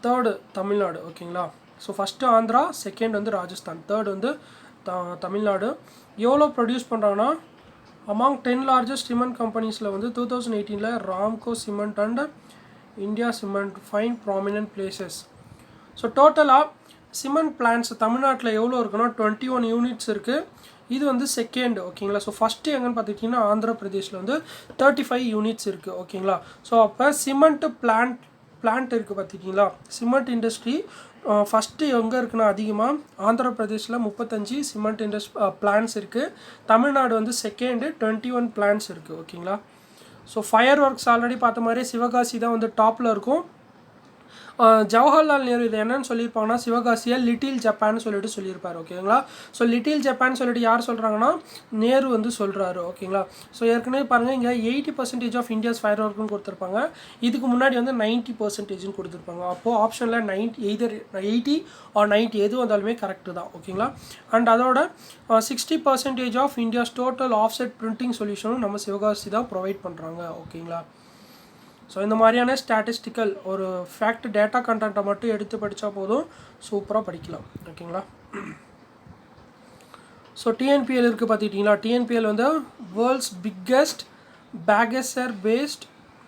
3rd தமிழ்நாடு ஓகேங்களா. ஸோ ஃபஸ்ட்டு ஆந்திரா, செகண்ட் வந்து ராஜஸ்தான், தேர்ட் வந்து தமிழ்நாடு. எவ்வளோ ப்ரொடியூஸ் பண்ணுறாங்கன்னா அமாங் 10 லார்ஜஸ்ட் சிமெண்ட் கம்பெனிஸில் வந்து 2018 Ramco cement and India cement fine prominent places. So டோட்டலாக சிமெண்ட் பிளான்ஸ் தமிழ்நாட்டில் எவ்வளோ இருக்குன்னா 21 யூனிட்ஸ் இருக்குது. இது வந்து செகண்ட் ஓகேங்களா. ஸோ ஃபஸ்ட்டு எங்கன்னு பார்த்துக்கிட்டிங்கன்னா ஆந்திர பிரதேஷில் வந்து 35 யூனிட்ஸ் இருக்குது ஓகேங்களா. ஸோ அப்போ சிமெண்ட்டு பிளான்ட் இருக்குது பார்த்துக்கிட்டிங்களா. சிமெண்ட் இண்டஸ்ட்ரி ஃபஸ்ட்டு எங்கே இருக்குன்னா அதிகமாக ஆந்திர பிரதேஷில் 35 சிமெண்ட் பிளான்ஸ் இருக்குது. தமிழ்நாடு வந்து செகண்டு 21 பிளான்ஸ் இருக்குது ஓகேங்களா. ஸோ ஃபயர் ஒர்க்ஸ் ஆல்ரெடி பார்த்த மாதிரி சிவகாசி தான் வந்து டாப்பில் இருக்கும். ஜவஹர்லால் நேரு இது என்னன்னு சொல்லியிருப்பாங்கன்னா சிவகாசியை லிட்டில் ஜப்பான்னு சொல்லிட்டு சொல்லியிருப்பார் ஓகேங்களா. ஸோ லிட்டில் ஜப்பான் சொல்லிட்டு யார் சொல்கிறாங்கன்னா நேரு வந்து சொல்கிறாரு ஓகேங்களா. ஸோ ஏற்கனவே பாருங்கள் இங்கே 80% ஆஃப் இந்தியாஸ் ஃபயர் ஒர்க்குன்னு கொடுத்துருப்பாங்க. இதுக்கு முன்னாடி வந்து 90% கொடுத்துருப்பாங்க. அப்போது ஆப்ஷனில் 80 or 90 எது வந்தாலுமே கரெக்டு தான் ஓகேங்களா. அண்ட் அதோட 60% of India's total offset printing சொல்யூஷனும் நம்ம சிவகாசி தான் ப்ரொவைட் பண்ணுறாங்க ஓகேங்களா. ஸோ இந்த மாதிரியான ஸ்டாட்டிஸ்டிக்கல் ஒரு ஃபேக்ட் டேட்டா கண்டென்ட்டை மட்டும் எடுத்து படித்தா போதும், சூப்பராக படிக்கலாம் ஓகேங்களா. ஸோ டிஎன்பிஎல் இருக்குது பார்த்துக்கிட்டிங்களா. டிஎன்பிஎல் வந்து world's biggest bagasse based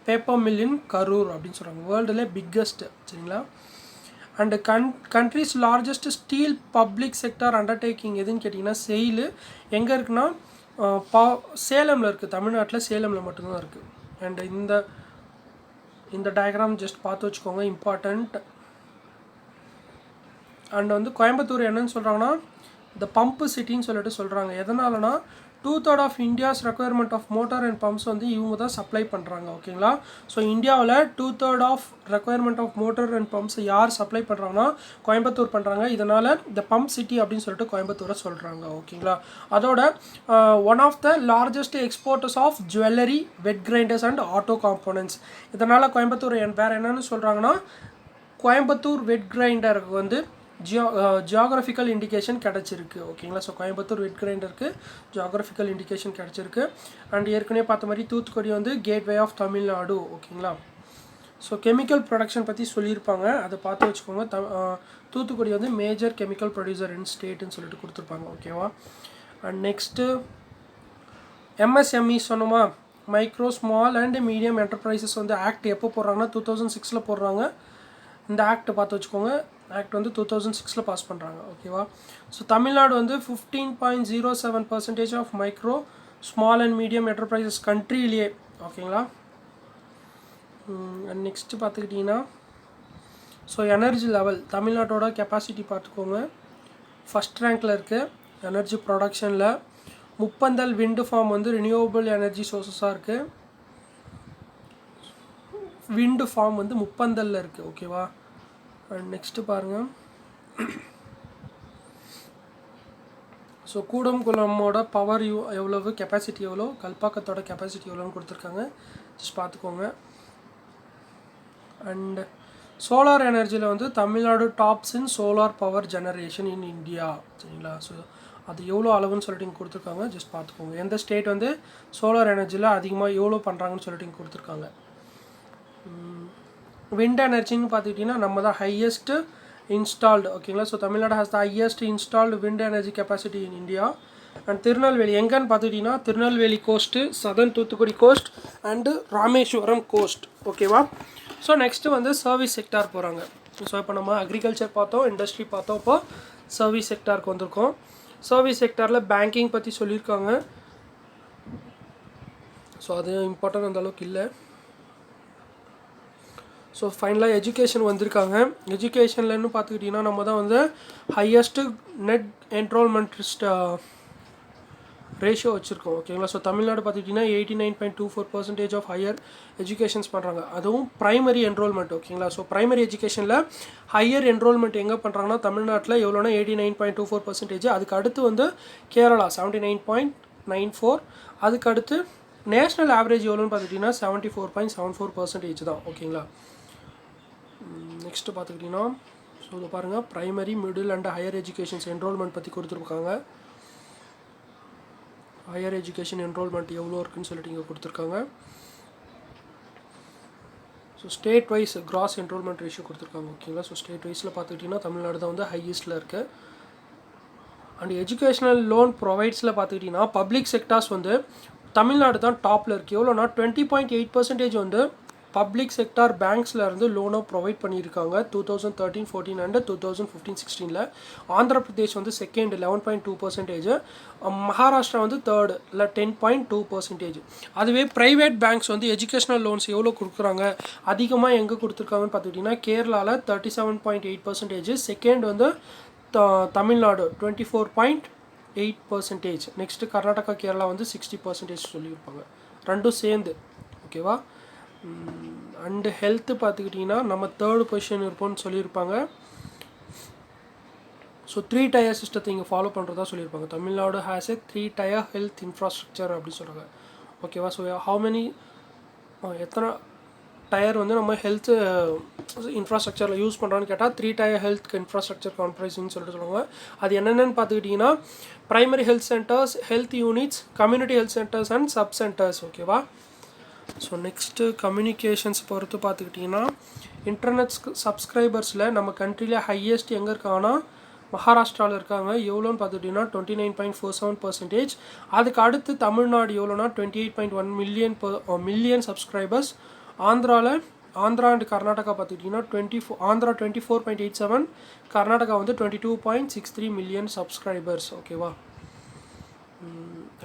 paper mill in Karur அப்படின்னு சொல்கிறாங்க. வேர்ல்டுலே பிக்கெஸ்ட்டு சரிங்களா. And country's largest steel public sector undertaking எதுன்னு கேட்டிங்கன்னா செயிலு எங்கே இருக்குன்னா சேலமில் இருக்குது. தமிழ்நாட்டில் சேலமில் மட்டும்தான் இருக்குது. அண்டு இந்த டயக்ராம் ஜஸ்ட் பார்த்து வச்சுக்கோங்க, இம்பார்ட்டண்ட். அண்ட் வந்து கோயம்புத்தூர் என்னன்னு சொல்கிறாங்கன்னா இந்த பம்பு சிட்டின்னு சொல்லிட்டு சொல்கிறாங்க. எதனாலனா 2/3 of India's requirement of motor and pumps வந்து இவங்க தான் சப்ளை பண்ணுறாங்க ஓகேங்களா. ஸோ இந்தியாவில் 2/3 of requirement of motor and pumps யார் சப்ளை பண்ணுறாங்கன்னா கோயம்புத்தூர் பண்ணுறாங்க. இதனால் இந்த பம்ப் சிட்டி அப்படின்னு சொல்லிட்டு கோயம்புத்தூரை சொல்கிறாங்க ஓகேங்களா. அதோட one of the largest exporters of jewellery, wet grinders and auto components. இதனால் கோயம்புத்தூர் வேறு என்னென்னு சொல்கிறாங்கன்னா கோயம்புத்தூர் வெட் கிரைண்டருக்கு வந்து ஜியாகிரபிக்கல் இண்டிகேஷன் கிடச்சிருக்கு ஓகேங்களா. ஸோ கோயம்புத்தூர் வெட் கிரைண்டருக்கு ஜியாகிரபிக்கல் இண்டிகேஷன் கிடச்சிருக்கு. அண்ட் ஏற்கனவே பார்த்த மாதிரி தூத்துக்குடி வந்து கேட்வே ஆஃப் தமிழ்நாடு ஓகேங்களா. ஸோ கெமிக்கல் ப்ரொடக்ஷன் பற்றி சொல்லியிருப்பாங்க, அதை பார்த்து வச்சுக்கோங்க. தூத்துக்குடி வந்து மேஜர் கெமிக்கல் ப்ரொடியூசர் இன் ஸ்டேட்டுன்னு சொல்லிட்டு கொடுத்துருப்பாங்க ஓகேவா. அண்ட் நெக்ஸ்ட்டு எம்எஸ்எம்இ சொன்னோமா, micro small and medium enterprises வந்து ஆக்ட் எப்போ போடுறாங்கன்னா 2006 போடுறாங்க. இந்த ஆக்ட் பார்த்து வச்சுக்கோங்க. ஆக்ட் வந்து 2006 பாஸ் பண்ணுறாங்க ஓகேவா. ஸோ தமிழ்நாடு வந்து 15.07% of micro small and medium enterprises கண்ட்ரிலேயே ஓகேங்களா. அண்ட் நெக்ஸ்ட்டு பார்த்துக்கிட்டிங்கன்னா ஸோ எனர்ஜி லெவல் தமிழ்நாட்டோட கெப்பாசிட்டி பார்த்துக்கோங்க. ஃபஸ்ட் ரேங்க்கில் இருக்குது எனர்ஜி ப்ரொடக்ஷனில். முப்பந்தல் விண்டு ஃபார்ம் வந்து ரினியூவபிள் எனர்ஜி சோர்ஸஸாக இருக்குது. விண்டு ஃபார்ம் வந்து முப்பந்தலில் இருக்குது ஓகேவா. அண்ட் நெக்ஸ்ட்டு பாருங்கள். ஸோ கூடங்குளமோட பவர் எவ்வளவு, கெப்பாசிட்டி எவ்வளோ, கல்பாக்கத்தோட கெப்பாசிட்டி எவ்வளோன்னு கொடுத்துருக்காங்க, ஜஸ்ட் பார்த்துக்கோங்க. அண்ட் சோலார் எனர்ஜியில் வந்து Tamil Nadu tops in solar power generation in India சரிங்களா. ஸோ அது எவ்வளோ அளவுன்னு சொல்லிட்டு இங்கே கொடுத்துருக்காங்க, ஜஸ்ட் பார்த்துக்கோங்க. எந்த ஸ்டேட் வந்து சோலார் எனர்ஜியில் அதிகமாக எவ்வளோ பண்ணுறாங்கன்னு சொல்லிட்டு இங்கே கொடுத்துருக்காங்க. விண்ட் எனர்ஜின்னு பார்த்துக்கிட்டிங்கன்னா நம்ம தான் ஹையஸ்ட்டு இன்ஸ்டால்டு ஓகேங்களா. So Tamil Nadu has the highest installed wind energy capacity in India. And Tirunelveli எங்கன்னு பார்த்துக்கிட்டிங்கன்னா Tirunelveli coast, southern Thoothukudi coast and Rameswaram coast ஓகேவா. ஸோ நெக்ஸ்ட்டு வந்து சர்வீஸ் செக்டார் போகிறாங்க. ஸோ இப்போ நம்ம அக்ரிகல்ச்சர் பார்த்தோம், இண்டஸ்ட்ரி பார்த்தோம், இப்போ சர்வீஸ் செக்டாருக்கு வந்திருக்கோம். சர்வீஸ் செக்டாரில் பேங்கிங் பற்றி சொல்லியிருக்காங்க. ஸோ அது இம்பார்ட்டன்ட் அந்த அளவுக்கு இல்லை. ஸோ ஃபைனலாக எஜுகேஷன் வந்திருக்காங்க. எஜுகேஷன்லன்னு பார்த்துக்கிட்டிங்கன்னா நம்ம தான் வந்து ஹையஸ்ட்டு நெட் என்ரோல்மெண்ட் ரேஷியோ வச்சுருக்கோம் ஓகேங்களா. ஸோ தமிழ்நாடு பார்த்துக்கிட்டிங்கன்னா 89.24% ஆஃப் ஹையர் எஜுகேஷன்ஸ் பண்ணுறாங்க, அதுவும் ப்ரைமரி என்ரோல்மெண்ட் ஓகேங்களா. ஸோ ப்ரைமரி எஜுகேஷனில் ஹையர் என்ரோல்மெண்ட் எங்கே பண்ணுறாங்கன்னா தமிழ்நாட்டில் எவ்வளோனா 89.24%. அதுக்கு அடுத்து வந்து கேரளா 79.94. அதுக்கு அடுத்து நேஷ்னல் ஆவரேஜ் எவ்வளோன்னு பார்த்துக்கிட்டிங்கன்னா 74.74% தான் ஓகேங்களா. நெக்ஸ்ட்டு பார்த்துக்கிட்டிங்கன்னா ஸோ இதை பாருங்கள், primary middle and higher educations enrolment பற்றி கொடுத்துருக்காங்க. ஹையர் எஜுகேஷன் என்ரோல்மெண்ட் எவ்வளோ இருக்குன்னு சொல்லிட்டு இங்கே கொடுத்துருக்காங்க. So state wise gross enrolment ratio கொடுத்துருக்காங்க ஓகேங்களா. ஸோ ஸ்டேட் வைஸில் பார்த்துக்கிட்டிங்கன்னா தமிழ்நாடு தான் வந்து ஹையஸ்ட்டில் இருக்குது. அண்ட் எஜுகேஷ்னல் லோன் ப்ரொவைட்ஸில் பார்த்துக்கிட்டிங்கன்னா பப்ளிக் செக்டார்ஸ் வந்து தமிழ்நாடு தான் டாப்பில் இருக்குது. எவ்வளோனா 20.8% வந்து பப்ளிக் செக்டார் பேங்க்ஸில் இருந்து லோனை ப்ரொவைட் பண்ணியிருக்காங்க 2013-14 அண்ட் 2015-16. ஆந்திர பிரதேஷ் வந்து செகண்ட் 11.2%, மகாராஷ்டிரா வந்து தேர்டு இல்லை 10.2%. அதுவே ப்ரைவேட் பேங்க்ஸ் வந்து எஜுகேஷ்னல் லோன்ஸ் எவ்வளோ கொடுக்குறாங்க, அதிகமாக எங்கே கொடுத்துருக்காங்கன்னு பார்த்துக்கிட்டிங்கன்னா கேரளாவில் 37.8%, செகண்ட் வந்து தமிழ்நாடு 24.8%, நெக்ஸ்ட்டு கர்நாடகா கேரளா வந்து 60% சொல்லியிருப்பாங்க, ரெண்டும் சேர்ந்து. ஓகேவா. அண்டு ஹெல்த்து பார்த்துக்கிட்டிங்கன்னா நம்ம தேர்டு பொசிஷன் இருப்போம்னு சொல்லியிருப்பாங்க. ஸோ 3 டயர் சிஸ்டத்தை இங்கே ஃபாலோ பண்ணுறதா சொல்லியிருப்பாங்க. Tamil Nadu has a 3 tier health infrastructure அப்படின்னு சொல்கிறாங்க. ஓகேவா. ஸோ எத்தனை டயர் வந்து நம்ம ஹெல்த் இன்ஃப்ராஸ்ட்ரக்சரில் யூஸ் பண்ணுறோன்னு கேட்டால் 3 டயர் ஹெல்த் இன்ஃப்ராஸ்ட்ரக்சர் கான்ஃபரன்ஸ்னு சொல்லிட்டு சொல்லுவாங்க. அது என்னென்னு பார்த்துக்கிட்டிங்கன்னா primary health centres, health units, community health centres and sub centres. ஓகேவா. ஸோ நெக்ஸ்ட்டு கம்யூனிகேஷன்ஸ் பொறுத்து பார்த்துக்கிட்டிங்கன்னா இன்டர்நெட் சப்ஸ்கிரைபர்ஸில் நம்ம கண்ட்ரியில் ஹையஸ்ட் எங்கே இருக்காங்கன்னா மகாராஷ்டிராவில் இருக்காங்க. எவ்வளோன்னு பார்த்துக்கிட்டிங்கன்னா 29.47%. அதுக்கு அடுத்து தமிழ்நாடு எவ்வளோனா 28.1 million subscribers. Andhra and Karnataka பார்த்துக்கிட்டிங்கன்னா ஆந்திரா 24.87, கர்நாடகா வந்து 22.63 மில்லியன் சப்ஸ்கிரைபர்ஸ். ஓகேவா.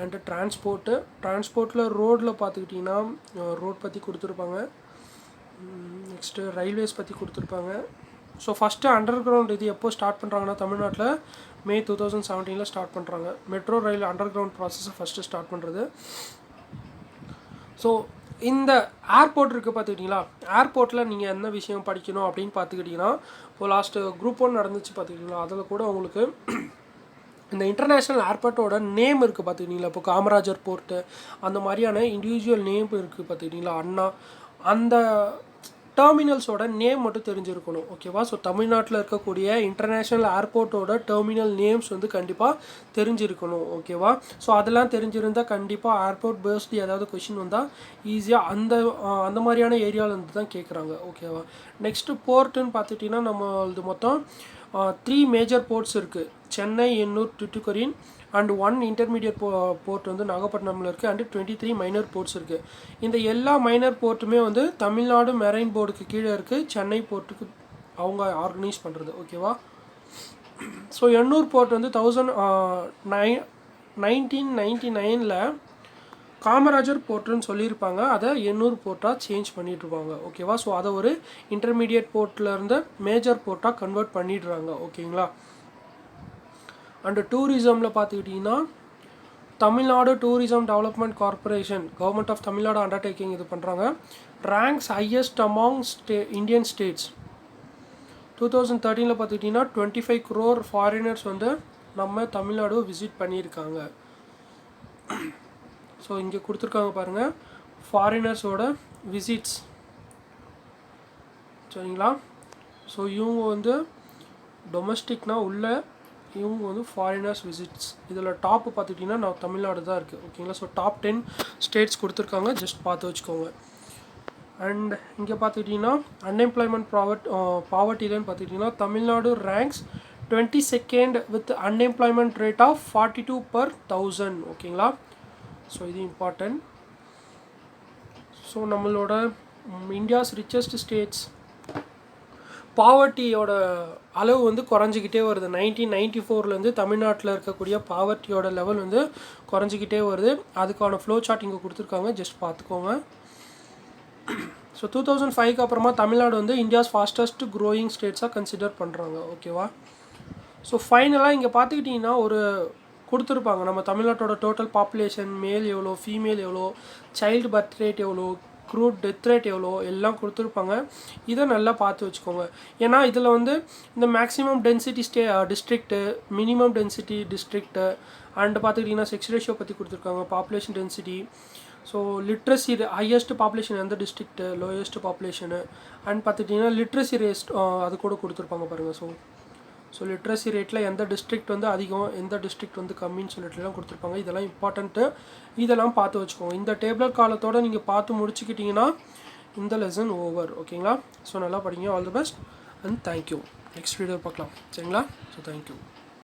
அண்டு டிரான்ஸ்போர்ட்டில் ரோடில் பார்த்துக்கிட்டிங்கன்னா ரோட் பற்றி கொடுத்துருப்பாங்க. நெக்ஸ்ட்டு ரயில்வேஸ் பற்றி கொடுத்துருப்பாங்க. ஸோ ஃபஸ்ட்டு அண்டர் கிரவுண்ட் இது எப்போ ஸ்டார்ட் பண்ணுறாங்கன்னா தமிழ்நாட்டில் May 2017 ஸ்டார்ட் பண்ணுறாங்க. மெட்ரோ ரயில் அண்டர் கிரவுண்ட் ப்ராசஸை ஃபஸ்ட்டு ஸ்டார்ட் பண்ணுறது. ஸோ இந்த ஏர்போர்ட் இருக்குது பார்த்துக்கிட்டிங்களா, ஏர்போர்ட்டில் நீங்கள் என்ன விஷயம் படிக்கணும் அப்படின்னு பார்த்துக்கிட்டிங்கன்னா இப்போ லாஸ்ட்டு குரூப் 1 நடந்துச்சு பார்த்துக்கிட்டிங்களா, அதில் கூட உங்களுக்கு இந்த இன்டர்நேஷ்னல் ஏர்போர்ட்டோட நேம் இருக்குது பார்த்துக்கிட்டிங்களா. இப்போ காமராஜர் போர்ட்டு அந்த மாதிரியான இண்டிவிஜுவல் நேம் இருக்குது பார்த்துக்கிட்டிங்களா. அண்ணா அந்த டெர்மினல்ஸோட நேம் மட்டும் தெரிஞ்சிருக்கணும். ஓகேவா. ஸோ தமிழ்நாட்டில் இருக்கக்கூடிய இன்டர்நேஷ்னல் ஏர்போர்ட்டோட டெர்மினல் நேம்ஸ் வந்து கண்டிப்பாக தெரிஞ்சிருக்கணும். ஓகேவா. ஸோ அதெல்லாம் தெரிஞ்சிருந்தால் கண்டிப்பாக ஏர்போர்ட் பேஸ்டு ஏதாவது கொஷின் வந்தால் ஈஸியாக அந்த மாதிரியான ஏரியாவிலேருந்து தான் கேட்குறாங்க. ஓகேவா. நெக்ஸ்ட்டு போர்ட்டுன்னு பார்த்துட்டிங்கன்னா நம்மளது மொத்தம் 3 மேஜர் போர்ட்ஸ் இருக்குது. Chennai, Ennore, Tuticorin and 1 intermediate port வந்து நாகப்பட்டினமில் இருக்குது. அண்டு 23 மைனர் போர்ட்ஸ் இருக்குது. இந்த எல்லா மைனர் போர்ட்டுமே வந்து தமிழ்நாடு மெரைன் போர்டுக்கு கீழே இருக்குது. சென்னை போர்ட்டுக்கு அவங்க ஆர்கனைஸ் பண்ணுறது. ஓகேவா. ஸோ எண்ணூர் போர்ட் வந்து 1999 காமராஜர் போர்ட்டுன்னு சொல்லியிருப்பாங்க. அதை எண்ணூர் போர்ட்டாக சேஞ்ச் பண்ணிட்டுருப்பாங்க. ஓகேவா. ஸோ அதை ஒரு இன்டர்மீடியட் போர்ட்லேருந்து மேஜர் போர்ட்டாக கன்வெர்ட் பண்ணிடுறாங்க. ஓகேங்களா. அண்டு டூரிசமில் பார்த்துக்கிட்டிங்கன்னா Tamil Nadu tourism development corporation government of Tamil Nadu undertaking இது பண்ணுறாங்க. Ranks highest among Indian states. 2013 பார்த்துக்கிட்டிங்கன்னா 25 crore ஃபாரினர்ஸ் வந்து நம்ம தமிழ்நாடு விசிட் பண்ணியிருக்காங்க. ஸோ இங்கே கொடுத்துருக்காங்க பாருங்கள் ஃபாரினர்ஸோட விசிட்ஸ். சரிங்களா. ஸோ இவங்க வந்து டொமஸ்டிக்னால் உள்ள இவங்க வந்து ஃபாரினர்ஸ் விசிட்ஸ். இதில் டாப்பு பார்த்துக்கிட்டிங்கன்னா நான் தமிழ்நாடு தான் இருக்குது. ஓகேங்களா. ஸோ டாப் 10 ஸ்டேட்ஸ் கொடுத்துருக்காங்க, ஜஸ்ட் பார்த்து வச்சுக்கோங்க. அண்ட் இங்கே பார்த்துக்கிட்டிங்கன்னா அன்எம்ப்ளாய்மெண்ட் பாவர்ட்டிலன்னு பார்த்துக்கிட்டிங்கன்னா Tamil Nadu ranks 22nd with unemployment rate of 42 per 1000. ஓகேங்களா. ஸோ இது இம்பார்ட்டன்ட். ஸோ நம்மளோட இந்தியாஸ் ரிச்சஸ்ட் ஸ்டேட்ஸ் பாவர்ட்டியோட அளவு வந்து குறைஞ்சிக்கிட்டே வருது. 1994 தமிழ்நாட்டில் இருக்கக்கூடிய பாவர்ட்டியோட லெவல் வந்து குறைஞ்சிக்கிட்டே வருது. அதுக்கான ஃப்ளோ சார்ட் இங்கே கொடுத்துருக்காங்க, ஜஸ்ட் பார்த்துக்கோங்க. ஸோ 2005 அப்புறமா தமிழ்நாடு வந்து இந்தியாஸ் ஃபாஸ்டஸ்ட் க்ரோயிங் ஸ்டேட்ஸாக கன்சிடர் பண்ணுறாங்க. ஓகேவா. ஸோ ஃபைனலாக இங்கே பார்த்துக்கிட்டிங்கன்னா ஒரு கொடுத்துருப்பாங்க நம்ம தமிழ்நாட்டோட டோட்டல் பாப்புலேஷன், மேல் எவ்வளோ, ஃபீமேல் எவ்வளோ, சைல்டு பர்த் ரேட் எவ்வளோ, க்ரூட் டெத் ரேட் எவ்வளோ எல்லாம் கொடுத்துருப்பாங்க. இதை நல்லா பார்த்து வச்சுக்கோங்க. ஏன்னா இதில் வந்து இந்த maximum density district, minimum density district and பார்த்துக்கிட்டிங்கன்னா செக்ஸ் ரேஷியோ பற்றி கொடுத்துருக்காங்க, population density. So literacy highest population எந்த டிஸ்ட்ரிக்ட்டு, லோயஸ்ட் பாப்புலேஷனு அண்ட் பார்த்துக்கிட்டிங்கன்னா லிட்ரஸி ரேட் அது கூட கொடுத்துருப்பாங்க பாருங்கள். ஸோ லிட்ரஸி ரேட்டில் எந்த டிஸ்ட்ரிக்ட் வந்து அதிகம், எந்த டிஸ்ட்ரிக்ட் வந்து கம்மின்னு சொல்லிட்டுலாம் கொடுத்துருப்பாங்க. இதெல்லாம் இம்பார்ட்டண்ட்டு, இதெல்லாம் பார்த்து வச்சுக்கோங்க. இந்த டேபிள் காலத்தோடு நீங்கள் பார்த்து முடிச்சுக்கிட்டிங்கன்னா இந்த லெசன் ஓவர். ஓகேங்களா. ஸோ நல்லா படிங்க. All the best and thank you. Next video பார்க்கலாம். சரிங்களா. So thank you.